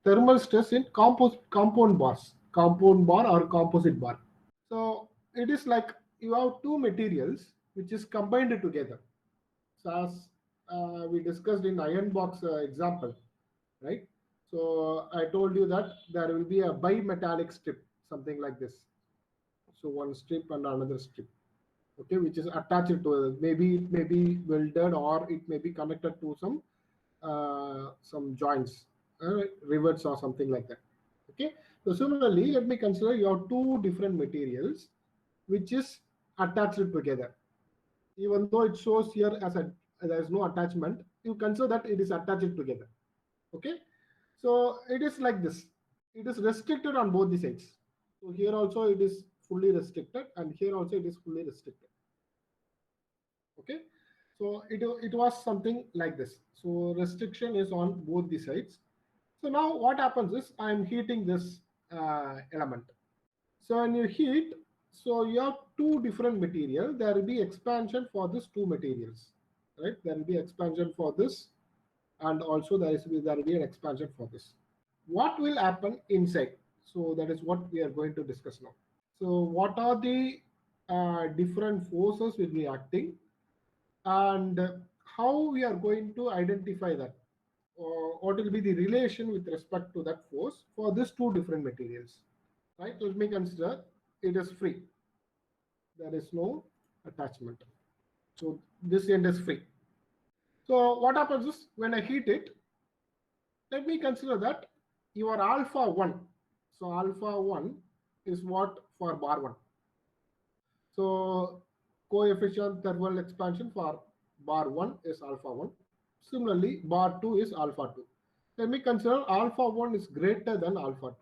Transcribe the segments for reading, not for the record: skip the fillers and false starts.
thermal stress in compound bars, compound bar or composite bar. So it is like you have two materials which is combined together. So as we discussed in iron box example, right? So I told you that there will be a bimetallic strip, something like this. So one strip and another strip, okay, which is attached to, maybe it may be welded or it may be connected to some joints, rivets or something like that. Okay, so similarly, let me consider you have two different materials which is attached together. Even though it shows here as a there is no attachment, you consider that it is attached together. Okay, so it is like this. It is restricted on both the sides. So here also it is fully restricted, and here also it is fully restricted. Okay, so it was something like this. So restriction is on both the sides. So now what happens is I am heating this element. So when you heat, so you have two different material. There will be expansion for this two materials, right? There will be expansion for this, and also there will be an expansion for this. What will happen inside? So that is what we are going to discuss now. So what are the different forces will be acting, and how we are going to identify that, or what will be the relation with respect to that force for these two different materials, right? Let me consider it is free. There is no attachment. So this end is free. So what happens is when I heat it, let me consider that your alpha 1. So alpha 1 is what for bar 1. So coefficient thermal expansion for bar 1 is alpha 1. Similarly, bar 2 is alpha 2. Let me consider alpha 1 is greater than alpha 2.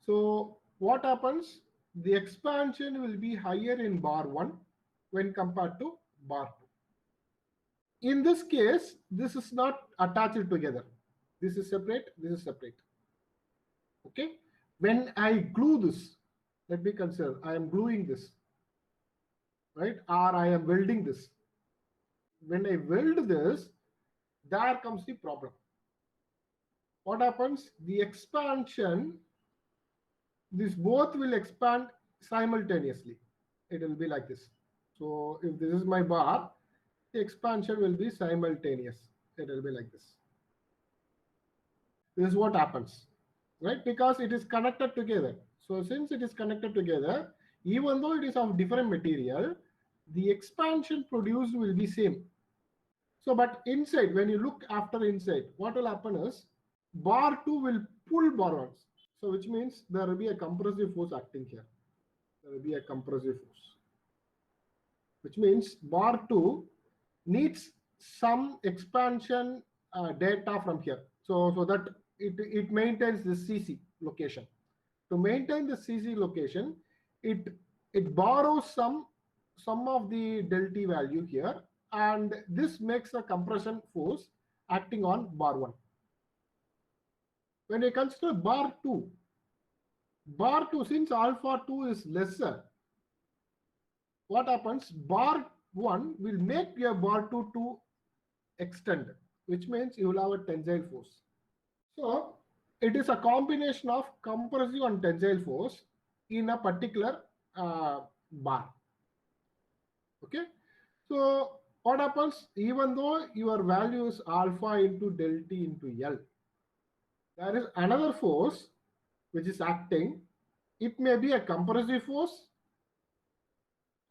So what happens? The expansion will be higher in bar 1 when compared to bar 2. In this case, this is not attached together. This is separate, this is separate. Okay. When I glue this, let me consider I am gluing this, right? Or I am welding this. When I weld this, there comes the problem. What happens? The expansion, this both will expand simultaneously. It will be like this. So if this is my bar, the expansion will be simultaneous. It will be like this. This is what happens, right? Because it is connected together. So since it is connected together, even though it is of different material, the expansion produced will be same. So but inside, when you look after inside, what will happen is bar 2 will pull bar 1. So which means there will be a compressive force acting here. There will be a compressive force, which means bar 2 needs some expansion data from here. So that it maintains the CC location. To maintain the CC location, it it borrows some of the del T value here, and this makes a compression force acting on bar 1. When I consider bar 2, since alpha 2 is lesser, what happens? Bar 1 will make your bar 2 to extend, which means you will have a tensile force. So it is a combination of compressive and tensile force in a particular bar. Okay. So what happens? Even though your value is alpha into del T into L, there is another force which is acting. It may be a compressive force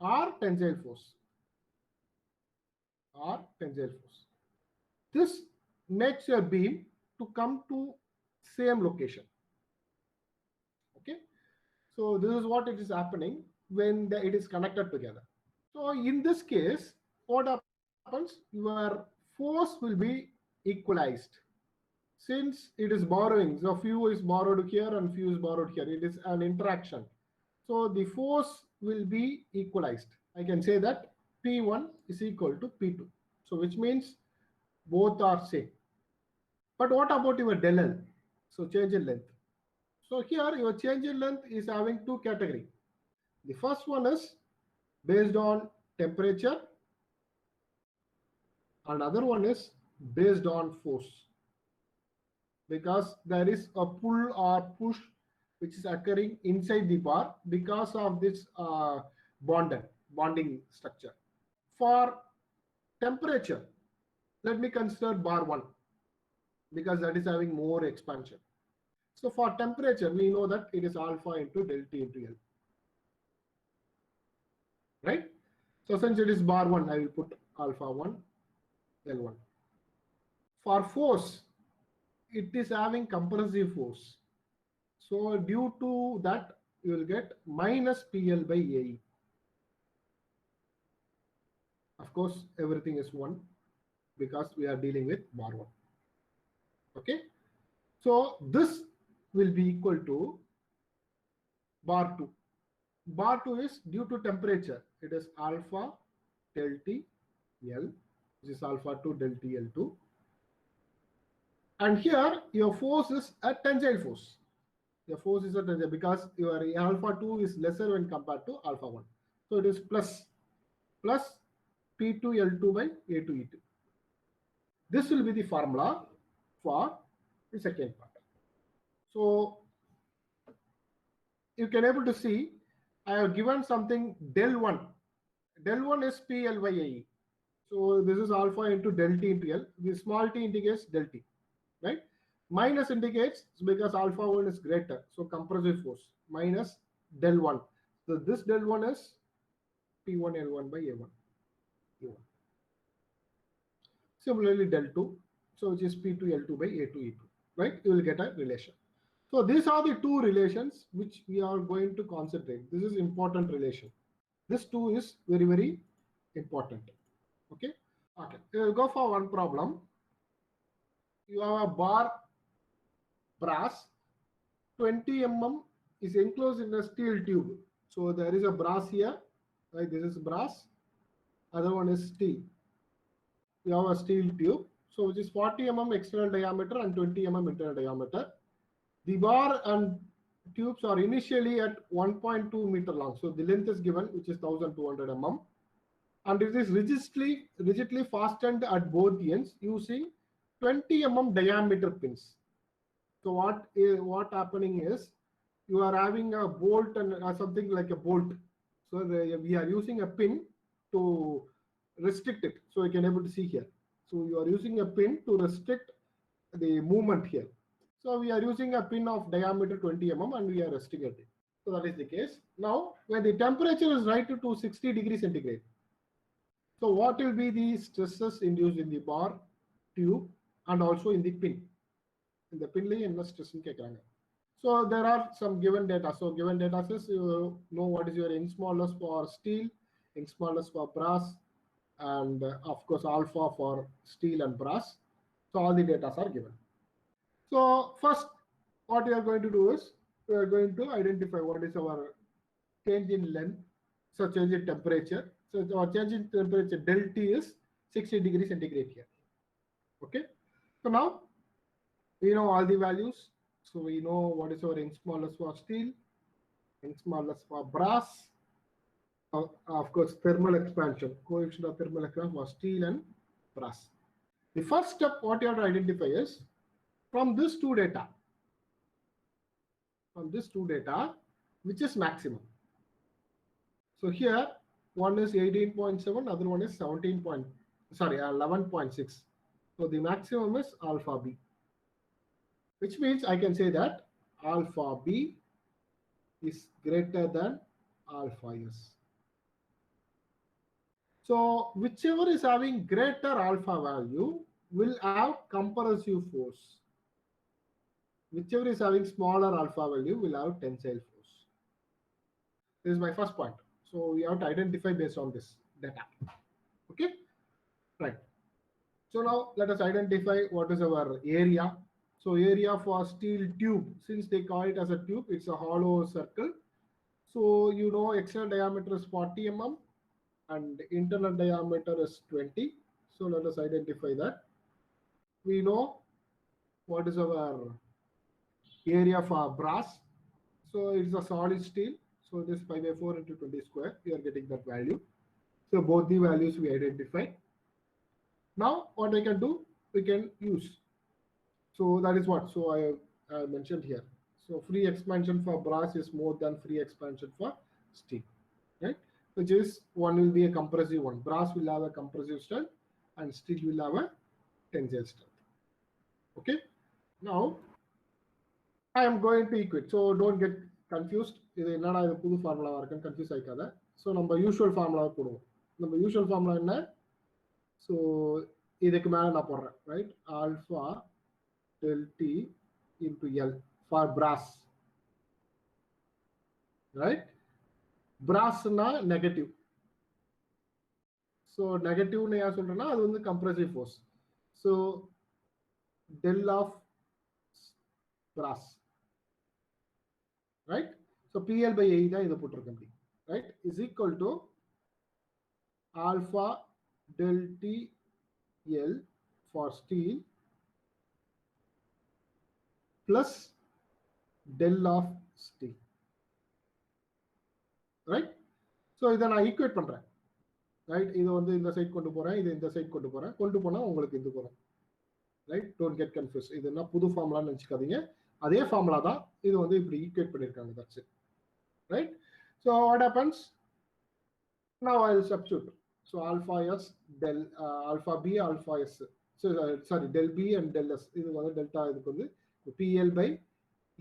or tensile force This makes your beam to come to same location. Okay. So this is what it is happening when it is connected together. So in this case, what happens? Your force will be equalized. Since it is borrowing, so few is borrowed here and few is borrowed here. It is an interaction. So the force will be equalized. I can say that P1 is equal to P2. So which means both are same. But what about your del L? So change in length. So here your change in length is having two categories. The first one is based on temperature, another one is based on force. because there is a pull or push which is occurring inside the bar because of this bonding structure. For temperature, let me consider bar 1 because that is having more expansion. So for temperature, we know that it is alpha into del T into L, right? So since it is bar 1, I will put alpha 1, L1. For force, it is having compressive force. So due to that, you will get minus PL by AE. Of course, everything is 1 because we are dealing with bar 1. Okay. So this will be equal to bar 2. Bar 2 is due to temperature. It is alpha del T L, which is alpha 2 del T L2. And here your force is a tensile force. Your force is a tensile because your alpha 2 is lesser when compared to alpha 1. So it is plus P2 L2 by A2 E2. This will be the formula for the second part. So you can able to see I have given something del 1. Del 1 is PL by AE. So this is alpha into del T into L. The small t indicates del T, right? Minus indicates because alpha 1 is greater. So compressive force minus del 1. So this del 1 is P1 L1 by A1. E1. Similarly del 2. So which is P2 L2 by A2 E2, right? You will get a relation. So these are the two relations which we are going to concentrate. This is important relation. This 2 is very, very important. Okay. Okay. We will go for one problem. You have a bar brass, 20 mm is enclosed in a steel tube. So there is a brass here, right? This is brass. Other one is steel. You have a steel tube. So which is 40 mm external diameter and 20 mm internal diameter. The bar and tubes are initially at 1.2 meter long. So the length is given, which is 1200 mm. And it is rigidly fastened at both ends using 20 mm diameter pins. So what happening is you are having a bolt and something like a bolt. So we are using a pin to restrict it. So you can able to see here. So you are using a pin to restrict the movement here. So we are using a pin of diameter 20 mm and we are restricting it. So that is the case. Now when the temperature is right to 60 degrees centigrade. So what will be the stresses induced in the bar, tube and also in the pin? In the pin lay and stress in kekranga. So there are some given data. So given data says you know what is your Young's modulus for steel, Young's modulus for brass, and of course alpha for steel and brass. So all the data are given. So first, what we are going to do is we are going to identify what is our change in length, so change in temperature. So our change in temperature del T is 60 degrees centigrade here. Okay. So now we know all the values. So we know what is our Young's modulus for steel, Young's modulus for brass. Of course, thermal expansion, coefficient of thermal expansion for steel and brass. The first step, what you have to identify is from this two data, which is maximum. So here, one is 18.7, other one is 11.6. So the maximum is alpha B, which means I can say that alpha B is greater than alpha S. So whichever is having greater alpha value will have compressive force. Whichever is having smaller alpha value will have tensile force. This is my first point. So we have to identify based on this data. Okay, right. So now let us identify what is our area. So area for steel tube, since they call it as a tube, it's a hollow circle. So you know external diameter is 40 mm and internal diameter is 20. So let us identify that. We know what is our area for brass. So it's a solid steel. So this 5 by 4 into 20 square, we are getting that value. So both the values we identify. Now what I can do, we can use So that is what. So I mentioned here. So free expansion for brass is more than free expansion for steel, right? Which is one will be a compressive one. Brass will have a compressive strength, and steel will have a tensile strength. Okay. Now I am going to equate. So don't get confused. இது என்னடா இது புது ஃபார்முலாவா இருக்குன்னு confuse ஆயிக்காத. So நம்ம usual ஃபார்முலாவை போடுவோம். நம்ம usual formula என்ன? ஸோ இதுக்கு மேலே நான் போடுறேன், right? Alpha del T into L for brass, right? Brass na negative. So negative na yaar solrena adu vandu compressive force. So del of brass, right? So PL by A da idu potirukken, right, is equal to alpha del T L for steel plus del of steel, right? So இதை நான் equate பண்றேன், right? இது வந்து இந்த side கொண்டு போறேன், இது இந்த சைட் கொண்டு போறேன். கொண்டு போனா உங்களுக்கு இது வரும், ரைட்? Don't get confuse. இது என்ன புது ஃபார்முலான்னு நினைச்சுக்காதீங்க. அதே ஃபார்முலா தான். இது வந்து இப்படி ஈக்குவேட் பண்ணிருக்காங்க. That's it, right? So what happens now? I will substitute. So alpha s del alpha b alpha s, so sorry, del b and del s. இது வந்து டெல்டா, இதுக்கு வந்து PL by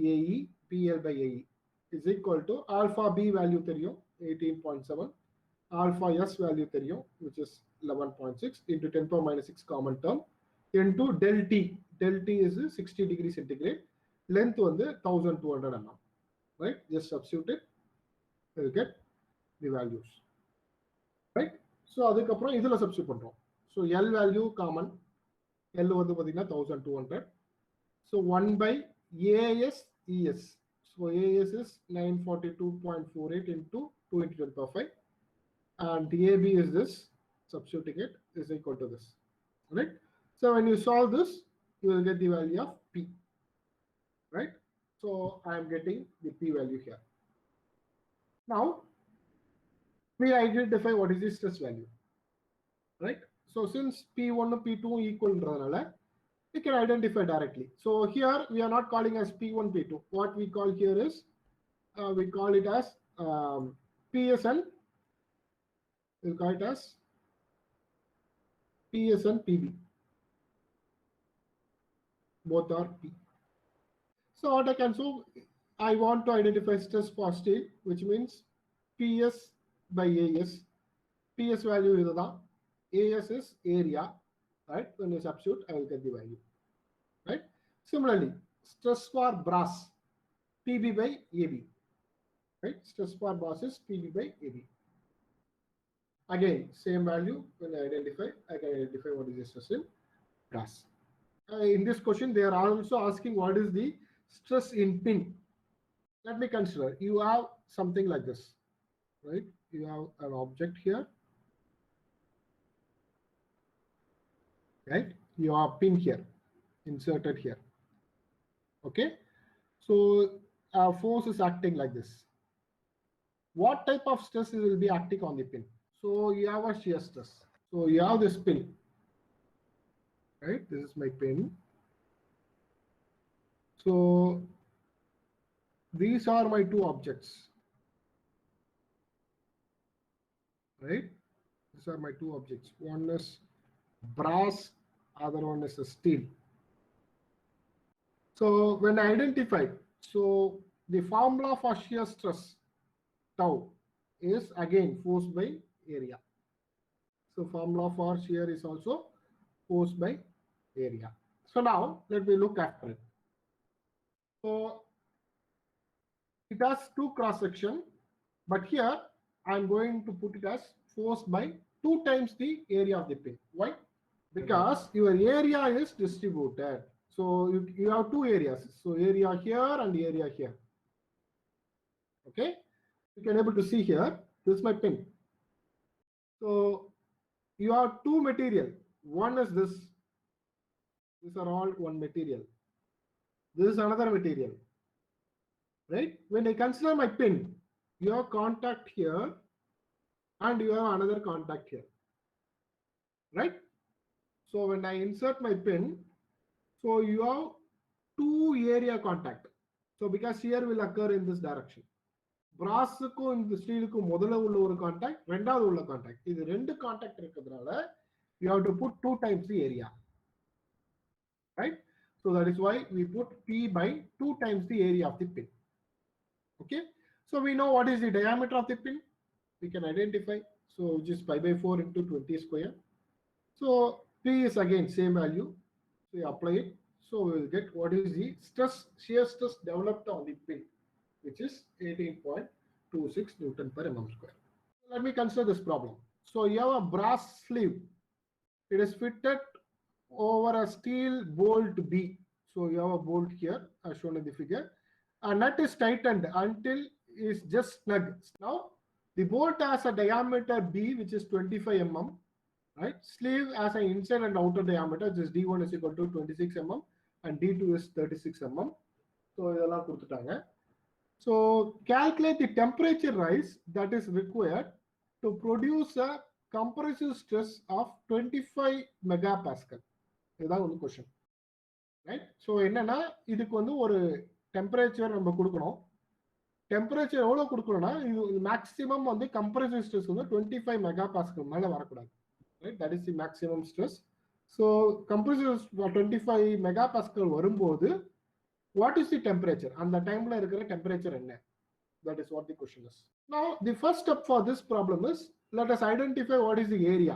AE, PL by AE is equal to alpha b value தெரியும் 18.7, alpha s value தெரியும் which is 11.6 into 10 power minus 6 common term into del t. Del t is 60 degrees centigrade, length வந்து 1200 mm, right? Just substitute it, you will get the values, right? So அதுக்கப்புறம் இதுல substitute பண்றோம். So L value common, L வந்து பாத்தீங்கன்னா 1200. So 1 by AS ES. So AS is 942.48 into 2 into 10 power 5, and AB is this. Substituting it is equal to this, right? So when you solve this, you will get the value of P, right? So I am getting the P value here. Now we identify what is the stress value, right? So since P1 and P2 equal, we can identify directly. So here we are not calling as P1, P2. What we call here is we call it as PS and we call it as PS and PB. Both are P. So what I can do, I want to identify stress for steel, which means PS by AS. PS value is the AS is area, right? When you substitute, I will get the value, right? Similarly, stress for brass, PB by AB, right? Stress for brass is PB by AB. Again, same value. When I identify, I can identify what is the stress in brass. In this question, they are also asking what is the stress in pin. Let me consider. You have something like this, right? You have an object here, right? You have pin here, inserted here. Okay. So force is acting like this. What type of stress will be acting on the pin? So you have a shear stress. So you have this pin, right? This is my pin. So these are my two objects, right? These are my two objects. One is brass, other one is a steel. So when I identify, so the formula for shear stress tau is again force by area. So formula for shear is also force by area. So now let me look after it. So it has two cross section, but here I am going to put it as force by 2 times the area of the pin. Why? Because your area is distributed. So you have two areas. So area here and area here. Okay, you can able to see here. This is my pin. So you have two material. One is this. These are all one material. This is another material, right? When I consider my pin, you have contact here and you have another contact here, right? So when I insert my pin, so you have two area contact. So because shear will occur in this direction. Brassக்கும் இந்த ஸ்டீலுக்கும் முதல்ல உள்ள ஒரு contact, ரெண்டாவது உள்ள contact, இது ரெண்டு contact இருக்கிறதுனால you have to put 2 times the area, right? So that is why we put P by 2 times the area of the pin. Okay, so we know what is the diameter of the pin. We can identify. So which is pi by 4 into 20 square. So P is again same value. So we apply it. So we will get what is the stress, shear stress developed on the pin, which is 18.26 Newton per mm square. Let me consider this problem. So you have a brass sleeve. It is fitted over a steel bolt B. So you have a bolt here as shown in the figure. A nut is tightened until it's just snug. Now the bolt has a diameter B, which is 25 mm. Right? Sleeve has an inside and outer diameter, which is D1 is equal to 26 mm and D2 is 36 mm. So இதெல்லாம் கொடுத்துட்டாங்க. So calculate the temperature rise that is required to produce a compressive stress of 25 megapascal. இதுதான் வந்து question, right? So என்னன்னா இதுக்கு வந்து ஒரு temperature நம்ம கொடுக்கணும். டெம்பரேச்சர் எவ்வளோ கொடுக்கணும்னா இது மேக்ஸிமம் வந்து கம்ப்ரசிவ் ஸ்ட்ரெஸ் வந்து 25 மெகாபாஸ்கல் மேலே வரக்கூடாது, right? That is the maximum stress. So compressive 25 மெகாபாஸ்கல் வரும்போது what is the temperature? And the time la irukra temperature enna? That is what the question is. Now the first step for this problem is, let us identify what is the area.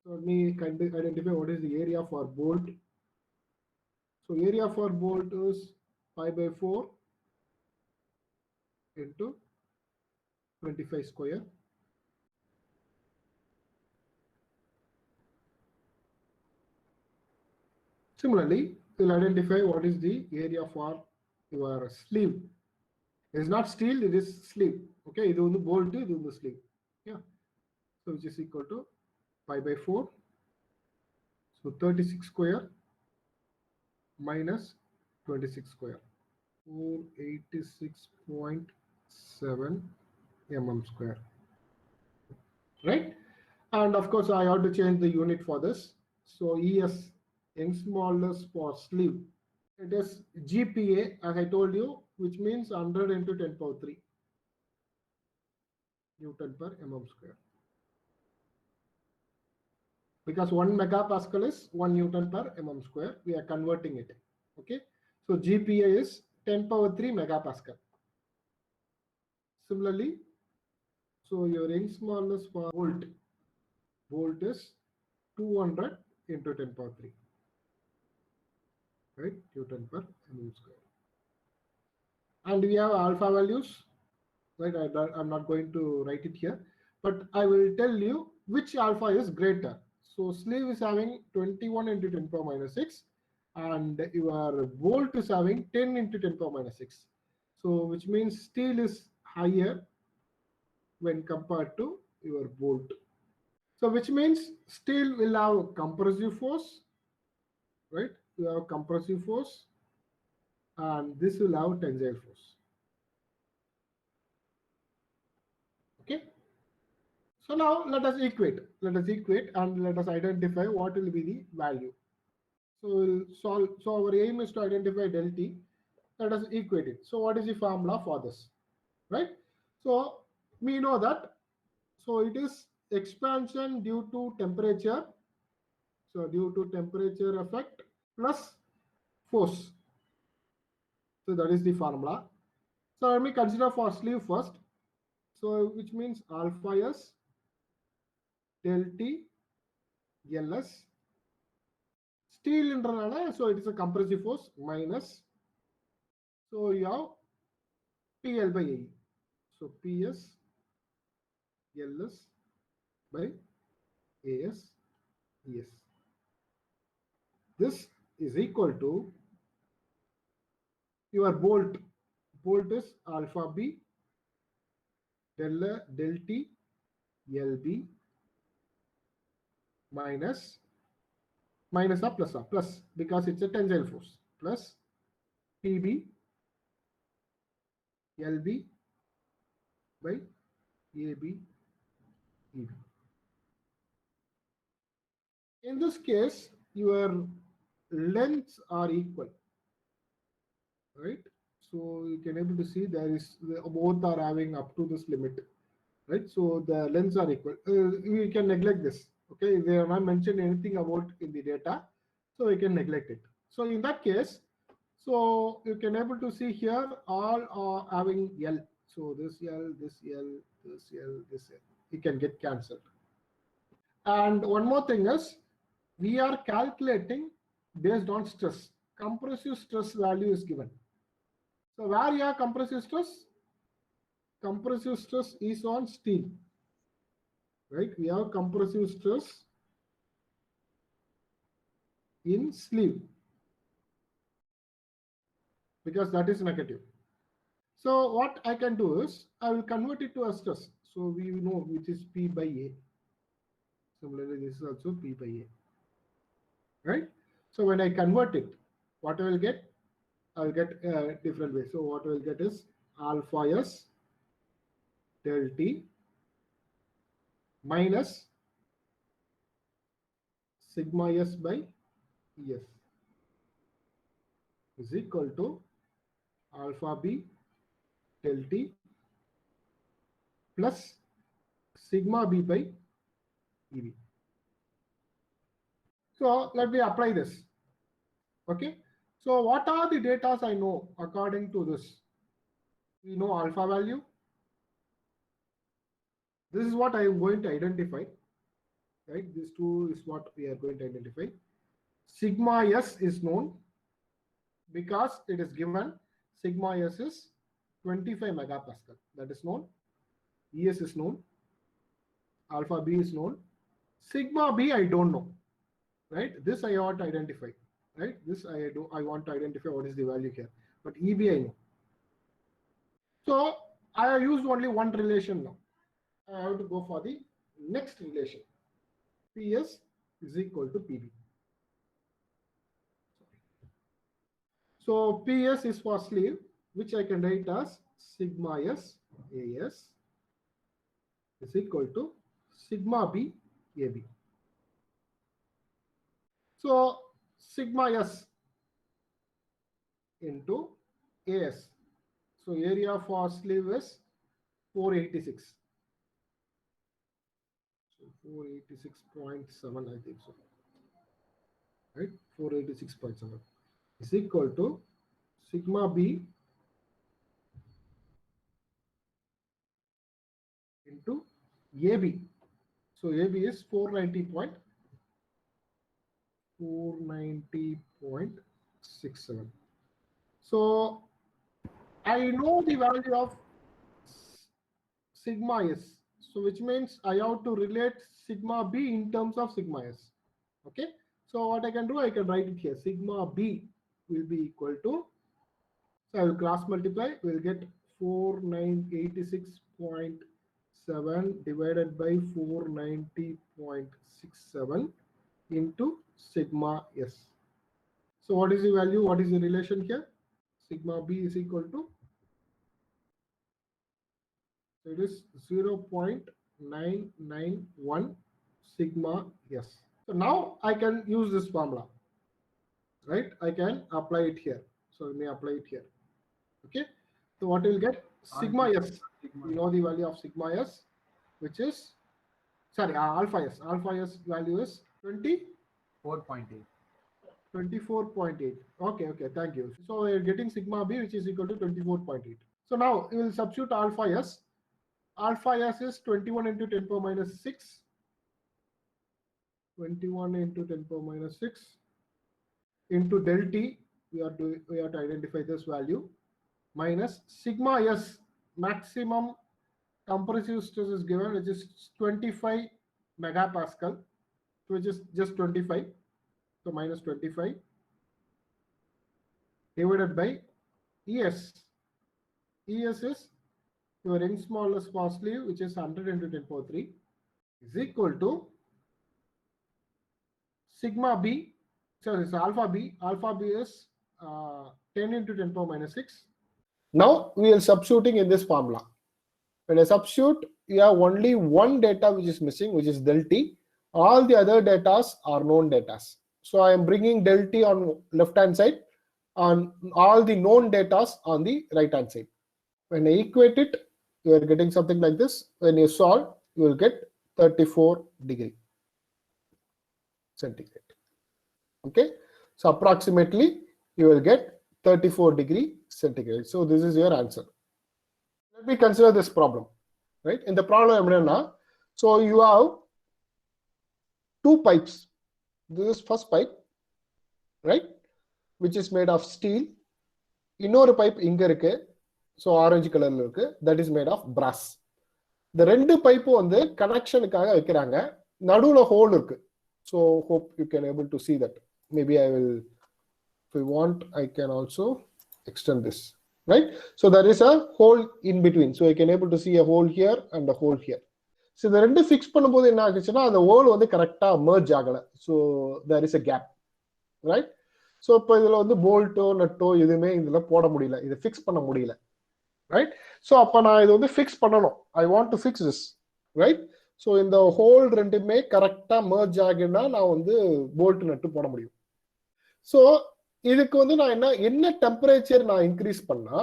So let me identify what is the area for bolt. So area for bolt is pi by 4 into 25 square. Similarly, we'll identify what is the area for your sleeve. It is not steel, it is sleeve. Okay, this is the bolt, this is the sleeve. Yeah. So which is equal to pi by 4. So 36 square minus 26 square. 486.7 mm square. Right? And of course, I have to change the unit for this. So ES, Young's modulus for sleeve. It is GPa, as I told you, which means 100 into 10 power 3 Newton per mm square. Because 1 megapascal is 1 Newton per mm square, we are converting it. Okay, so GPa is 10 power 3 megapascal. Similarly, so your Young's modulus for volt is 200 into 10 power 3. Right, Newton per mm square. And we have alpha values, right? I'm not going to write it here, but I will tell you which alpha is greater. So sleeve is having 21 into 10 power minus 6 and your bolt is having 10 into 10 power minus 6. So which means steel is higher when compared to your bolt. So which means steel will have compressive force, right? You have compressive force and this will have tensile force. Okay, so now let us equate and let us identify what will be the value. So we'll solve. So our aim is to identify del T. Let us equate it. So what is the formula for this, right? So we know that, so it is expansion due to temperature, so due to temperature effect plus force. So that is the formula. So let me consider for sleeve first. So which means alpha S del T LS. Steel internal, so it is a compressive force minus. So you have PL by A. So PS LS by AS ES. This is equal to your bolt. Bolt is alpha B del T LB minus or plus because it's a tensile force plus PB LB by AB EB. In this case, your lengths are equal. right? So you can able to see there is both are having up to this limit, right? So the lengths are equal. You can neglect this. Okay, they are not mentioned anything about in the data, so you can neglect it. So in that case, so you can able to see here all are having L. So this L, this L, this L, this L. You can get cancelled. And one more thing is, we are calculating based on stress. Compressive stress value is given. So where you have compressive stress? Compressive stress is on steel, right? We have compressive stress in sleeve because that is negative. So what I can do is I will convert it to a stress. So we know which is P by A. Similarly, this is also P by A, right? So when I convert it, what I will get? I will get a different way. So what I will get is alpha S del T minus sigma S by Es is equal to alpha B del T plus sigma B by EB. So let me apply this. Okay. So what are the data I know according to this? We know alpha value. This is what I am going to identify. Right. This two is what we are going to identify. Sigma S is known because it is given. Sigma S is 25 megapascal. That is known. ES is known. Alpha B is known. Sigma B I don't know. Right. This I want to identify. Right. This I want to identify what is the value here. But EB I know. So I have used only one relation now. I have to go for the next relation. PS is equal to PB. So PS is for sleeve, which I can write as sigma S AS is equal to sigma B AB. So sigma S into AS. So area for sleeve is 486. So 486.7, I think so. Right? 486.7 is equal to sigma B into AB. So AB is 490.67. So I know the value of sigma S. So which means I have to relate sigma B in terms of sigma S. Okay. So what I can do, I can write it here. Sigma B will be equal to, so I will cross multiply, we will get 4986.7 divided by 490.67 into sigma S. So what is the value? What is the relation here? Sigma B is equal to, so it is 0.991 sigma S. So now I can use this formula, right? I can apply it here. So let me apply it here. Okay. So what will get? Sigma S. You know the value of sigma S, which is, sorry, alpha S. Alpha S value is 4.8. 24.8. Okay, okay, thank you. So we're getting sigma B, which is equal to 24.8. So now we will substitute alpha S. Alpha S is 21 into 10 power minus 6. 21 into 10 power minus 6 into del T. We have to identify this value minus sigma S, maximum compressive stress is given, which is 25 megapascal, which is just 25. So minus 25 divided by ES. ES is your Young's modulus for sleeve, which is 100 into 10 power 3 is equal to sigma B. So it's alpha B. Alpha B is 10 into 10 power minus 6. Now we are substituting in this formula. When I substitute, you have only one data which is missing, which is del T. All the other data are known data. So I am bringing del T on left hand side. on all the known data on the right hand side. When I equate it, you are getting something like this. When you solve, you will get 34 degree centigrade. Okay, so approximately you will get 34 degree centigrade. So this is your answer. Let me consider this problem, right? In the problem, so you have two pipes. This is first pipe, right, which is made of steel. இன்னொரு pipe இங்க இருக்கு, so orange colorல இருக்கு, that is made of brass. இந்த ரெண்டு பைப்பும் வந்து கனெக்ஷனுக்காக வைக்கிறாங்க, நடுவுல whole இருக்கு. So hope you can able to see that. Maybe I will, if you want, I can also extend this, right? So there is a hole in between, so you can able to see a hole here and a hole here. So இந்த ரெண்டு fix பண்ணும்போது என்ன ஆகுச்சுன்னா அந்த whole வந்து கரெக்டா merge ஆகல, so there is a gap, right? So இப்போ இதுல வந்து போல்ட்டோ நட்டோ எதுவுமே இதுல போட முடியல, இதை ஃபிக்ஸ் பண்ண முடியல, right? So அப்ப நான் இது வந்து ஃபிக்ஸ் பண்ணணும், I want to fix this, right? So இந்த ஹோல் ரெண்டுமே கரெக்டா merge ஆகினா நான் வந்து போல்ட் நட்டு போட முடியும். ஸோ இதுக்கு வந்து நான் என்ன டெம்பரேச்சர் நான் இன்க்ரீஸ் பண்ணா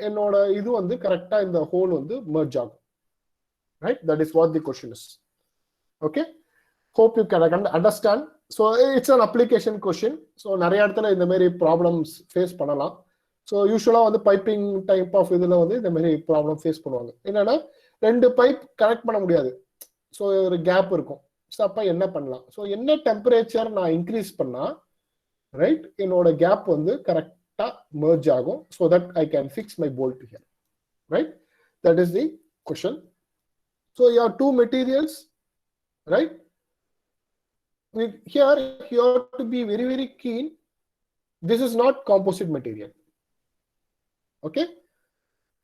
என்னோட இது வந்து கரெக்டா இந்த ஹோல் வந்து merge ஆகும், right? That is what the question is. Okay, hope you can understand. So it's an application question. So நிறைய இடத்துல இந்த மாதிரி ப்ராப்ளம்ஸ் ஃபேஸ் பண்ணலாம். ஸோ யூஸ்வலாக வந்து பைப்பிங் டைப் ஆஃப் இதில் வந்து இந்த மாதிரி ப்ராப்ளம் ஃபேஸ் பண்ணுவாங்க. என்னன்னா ரெண்டு பைப் கனெக்ட் பண்ண முடியாது, ஸோ ஒரு கேப் இருக்கும். ஸோ அப்போ என்ன பண்ணலாம், ஸோ என்ன டெம்பரேச்சர் நான் இன்க்ரீஸ் பண்ணா ரைட் என்னோட கேப் வந்து கரெக்டாக merge ஆகும், so that I can fix my bolt here, right? That is the question. So you have two materials, right? Here you have to be very very keen. This is not composite material. Okay,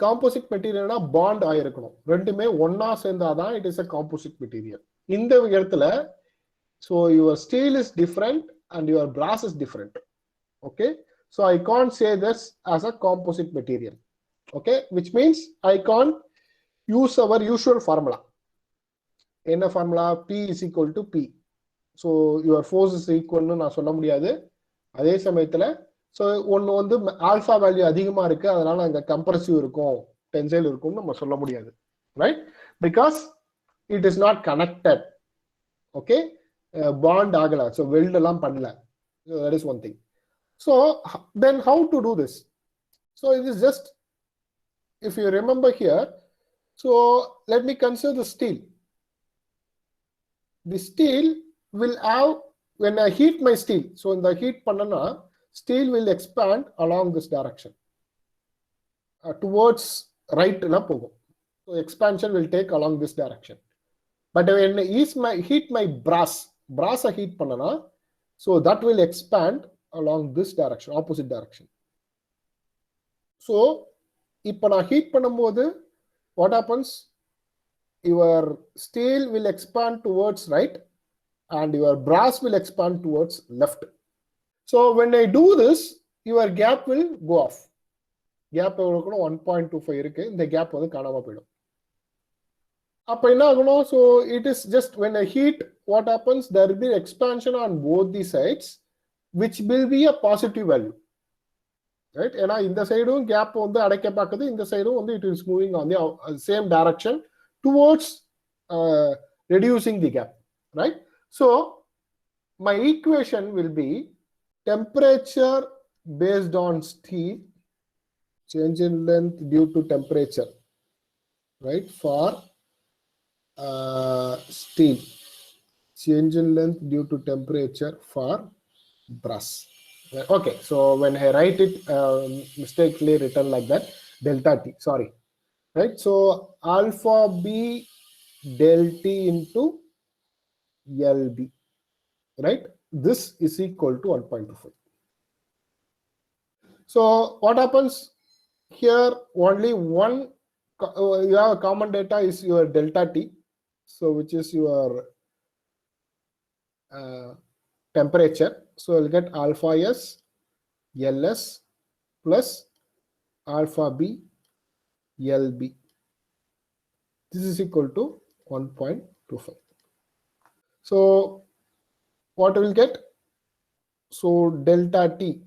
composite material na bond ஆயிருக்கணும், ரெண்டுமே ஒண்ணா சேர்ந்தாதான் it is a composite material. இந்த இடத்துல so your steel is different and your brass is different. Okay, so I can't say this as a composite material. Okay, which means I can't use our usual formula. என்ன formula? P is equal to P. So your force is equal னு நான் சொல்ல முடியாது. அதே சமயத்துல so ஒன்று வந்து alpha value அதிகமாக இருக்கு, அதனால அங்கே கம்ப்ரசிவ் இருக்கும், டென்சைல் இருக்கும்னு நம்ம சொல்ல முடியாது, right? Because it is not connected. Okay, bond ஆகலை, ஸோ வெல்ட் எல்லாம் பண்ணல. That is one thing. So then how to do this? So it is just if you remember here, so let me consider the steel. The steel will have, when I heat my steel, so in the heat பண்ணனா steel will expand along this direction towards right na pogum. So expansion will take along this direction. But when I heat my brass heat பண்ணனா, so that will expand along this direction, opposite direction. So இப்போ நான் heat பண்ணும்போது what happens, your steel will expand towards right and your brass will expand towards left. So when I do this, your gap will go off. Gap 1.25 இருக்கு, இந்த gap வந்து காணாம போயிடும். அப்ப என்ன ஆகணும், so it is just when I heat, what happens, there will be expansion on both the sides which will be a positive value, right? ஏன்னா இந்த சைடும் கேப் வந்து அடைக்க பார்க்குது, இந்த சைடும் வந்து it is moving on the same direction towards reducing the gap, right? So my equation will be temperature based on steel, change in length due to temperature, right? For steel, change in length due to temperature for brass. Okay, so when I write it mistakenly written like that, delta T, sorry, right? So alpha B del T into LB, right? This is equal to 1.25. So what happens here, only one you have a common data is your delta T, so which is your temperature. So you'll get alpha S LS plus alpha B LB. This is equal to 1.25. So what we will get, so delta T,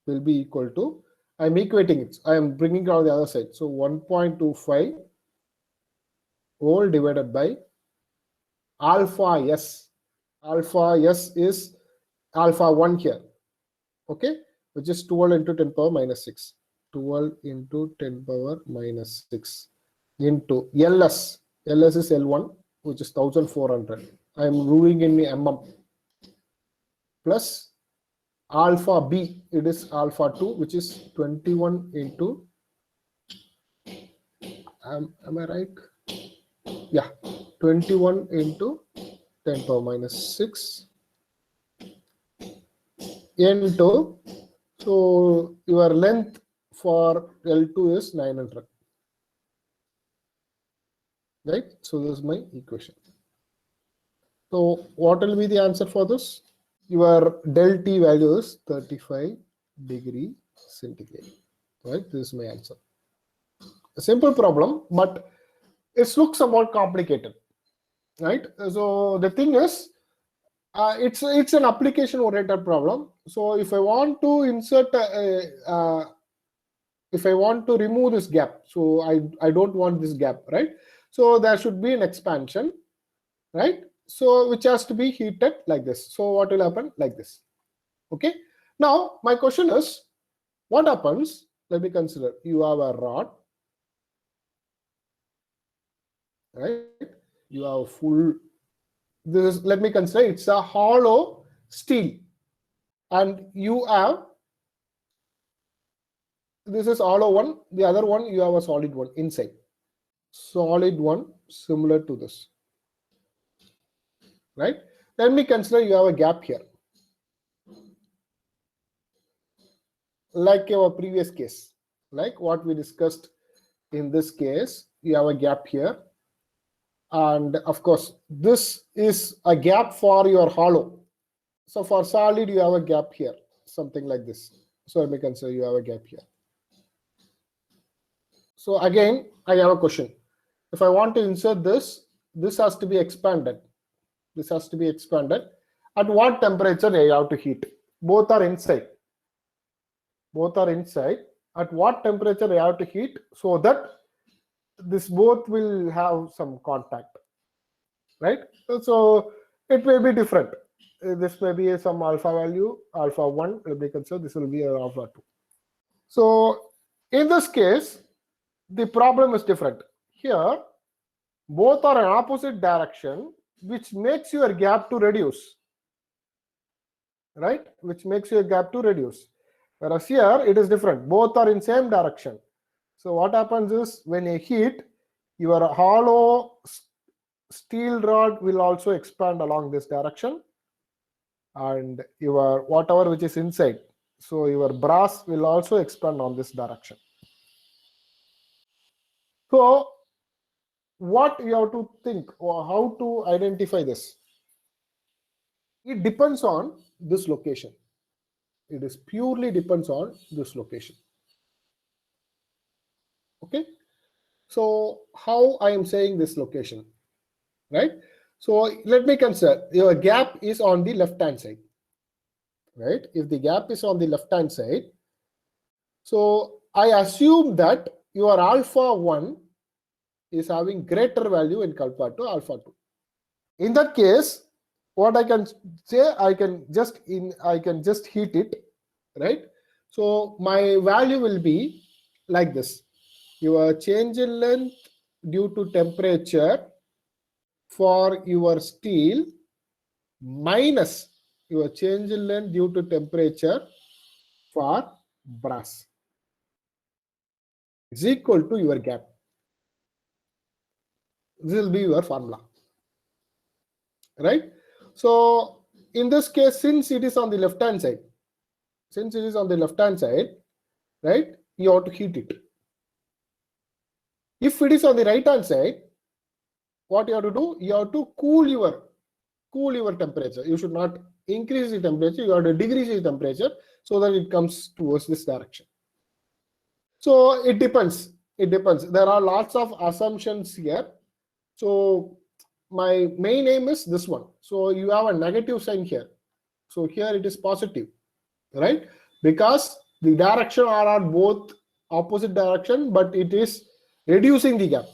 will be equal to, I'm equating it. I am bringing it on the other side. So 1.25 whole divided by alpha s. Alpha s is alpha 1 here. Okay, which is 12 into 10 power minus 6. 12 into 10 power minus 6 into ls. Ls is L1, which is 1400. I am ruling in mm. Plus alpha b, it is alpha 2, which is 21 into, am I right? Yeah, 21 into 10 power minus 6 into, so your length for L2 is 900. Right? So this is my equation. So what will be the answer for this? Your del T value is 35 degree centigrade. Right? This is my answer. A simple problem, but it looks somewhat complicated. Right? So the thing is, it's an application oriented problem. So if I want to insert if I want to remove this gap, so I don't want this gap, right? So there should be an expansion, right? So which has to be heated like this. So what will happen? Like this. Okay. Now my question is, what happens? Let me consider. You have a rod, right? You have full. This is, let me consider, it's a hollow steel, and you have, this is hollow one. The other one you have a solid one inside. Solid one similar to this, right? Let me consider you have a gap here, like our previous case, like what we discussed. In this case, you have a gap here, and of course this is a gap for your hollow. So for solid you have a gap here, something like this. So let me consider you have a gap here. So again I have a question. If I want to insert this, this has to be expanded. This has to be expanded. At what temperature I have to heat? Both are inside. Both are inside. At what temperature I have to heat so that this both will have some contact, right? So it may be different. This may be some alpha value, alpha 1 will be considered. This will be alpha 2. So in this case, the problem is different. Here, both are in opposite direction, which makes your gap to reduce, right? Which makes your gap to reduce. Whereas here, it is different. Both are in same direction. So what happens is, when you heat, your hollow steel rod will also expand along this direction, and your whatever which is inside, so your brass will also expand on this direction. So what you have to think, or how to identify this? It depends on this location. It is purely depends on this location. Okay. So how I am saying this location, right? So let me consider your gap is on the left hand side, right? If the gap is on the left hand side, so I assume that your alpha 1 is having greater value in compared to alpha 2. In that case, what I can say, I can just heat it, right? So my value will be like this. Your change in length due to temperature for your steel minus your change in length due to temperature for brass is equal to your gap. This will be your formula, right? So in this case, since it is on the left hand side, right, you have to heat it. If it is on the right hand side, what you have to do? You have to cool your temperature. You should not increase the temperature. You have to decrease the temperature so that it comes towards this direction. So it depends. It depends. There are lots of assumptions here. So my main aim is this one. So you have a negative sign here. So here it is positive, right? Because The direction are both opposite direction, but it is reducing the gap.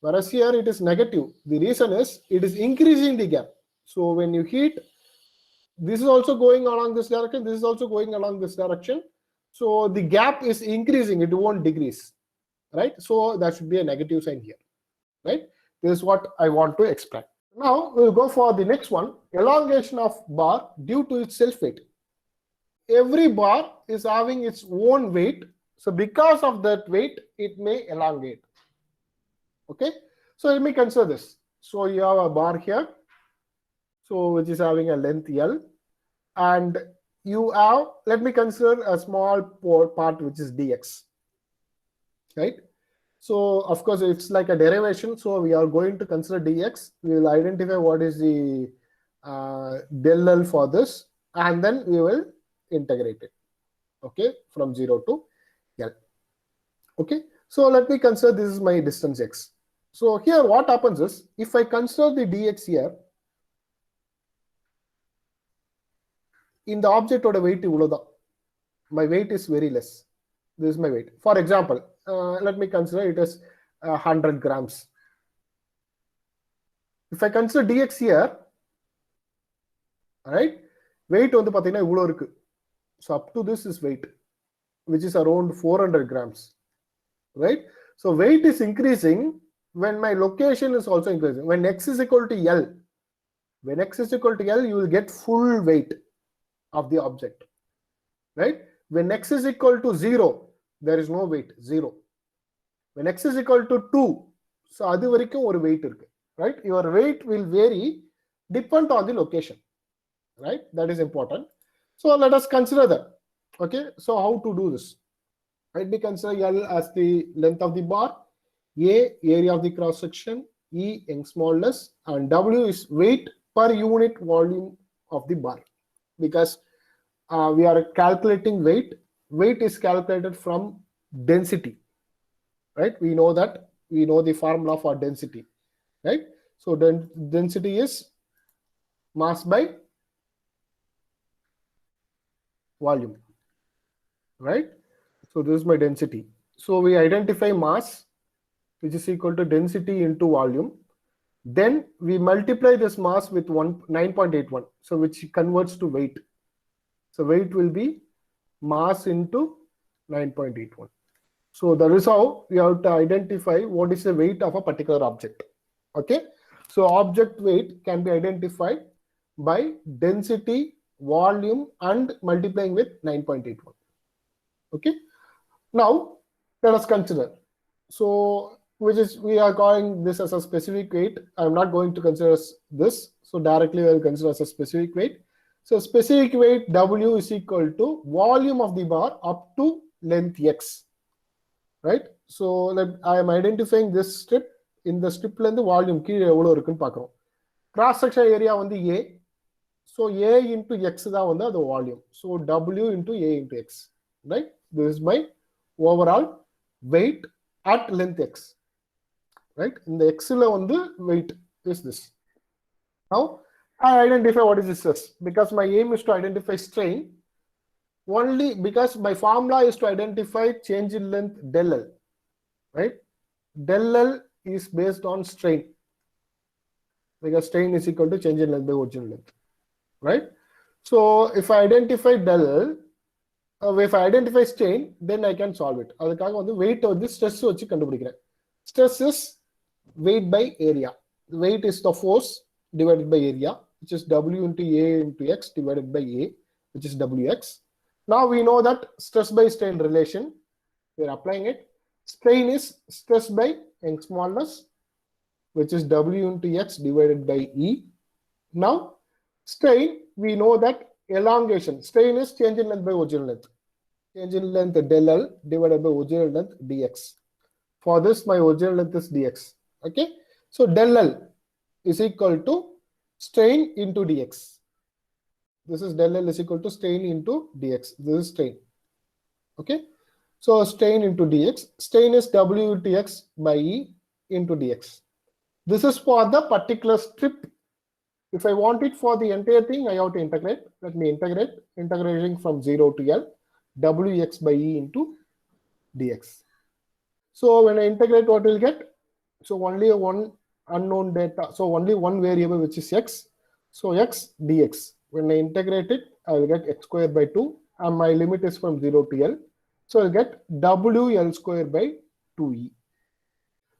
Whereas here it is negative. The reason is it is increasing the gap. So when you heat, this is also going along this direction, this is also going along this direction. So the gap is increasing, it won't decrease, right? So that should be a negative sign here, right? This is what I want to explain. Now we'll go for the next one, elongation of bar due to its self weight. Every bar is having its own weight. So because of that weight, it may elongate. Okay, so let me consider this. So you have a bar here, so which is having a length L, and you have, let me consider a small part which is dx, right? So of course it's like a derivation, so we are going to consider dx. We will identify what is the del L for this, and then we will integrate it, okay, from 0 to L. Okay, so let me consider this is my distance x. So here what happens is, if I consider the dx here, in the object or the weight, my weight is very less. This is my weight. For example, let me consider it as 100 grams. If I consider dx here, all right, weight on the so up to this is weight, which is around 400 grams, right? So weight is increasing when my location is also increasing. When x is equal to L, you will get full weight of the object, right? When x is equal to 0, there is no weight, 0. When x is equal to 2, so adu varaikum or weight irukku, right? Your weight will vary depend on the location, right? That is important. So let us consider that. Okay, so how to do this? Let me consider L as the length of the bar, A area of the cross section, E Young's modulus, and W is weight per unit volume of the bar. Because we are calculating weight. Weight is calculated from density, right? We know that. We know the formula for density, right? So density is mass by volume, right? So this is my density. So we identify mass, which is equal to density into volume. Then we multiply this mass with 9.81, so which converts to weight. So weight will be mass into 9.81. So that is how we have to identify what is the weight of a particular object. Okay, so object weight can be identified by density, volume, and multiplying with 9.81. Okay, now let us consider. So which is, we are calling this as a specific weight. I'm not going to consider this. So directly we'll consider as a specific weight. So specific weight W is equal to volume of the bar up to length x, right? So I am identifying this strip. In the strip length volume cross section area on the A. So A into x is the volume. So W into A into x, right? This is my overall weight at length x, right? In the x on the weight is this. Now I identify what is the stress, because my aim is to identify strain. Only because my formula is to identify change in length del L, right? Del L is based on strain, because strain is equal to change in length by original length, right? So if I identify del L, if I identify strain, then I can solve it. The weight of this stress stress is weight by area. Weight is the force divided by area, which is W into A into X divided by A, which is WX. Now we know that stress by strain relation, we are applying it. Strain is stress by Young's modulus, which is W into X divided by E. Now strain, we know that elongation, strain is change in length by original length. Change in length del L divided by original length dx. For this, my original length is dx. Okay, so del L is equal to strain into dx. This is del L is equal to strain into dx. This is strain. Okay, so strain into dx. Strain is W into x by E into dx. This is for the particular strip. If I want it for the entire thing, I have to integrate. Let me integrate. Integrating from 0 to L. wx by e into dx. So when I integrate, what will get? So only one unknown data. So only one variable, which is x. So x dx. When I integrate it, I will get x square by 2, and my limit is from 0 to L. So I'll get WL square by 2e.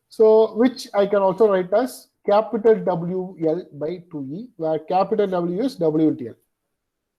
So which I can also write as capital WL by 2e, where capital W is W into L.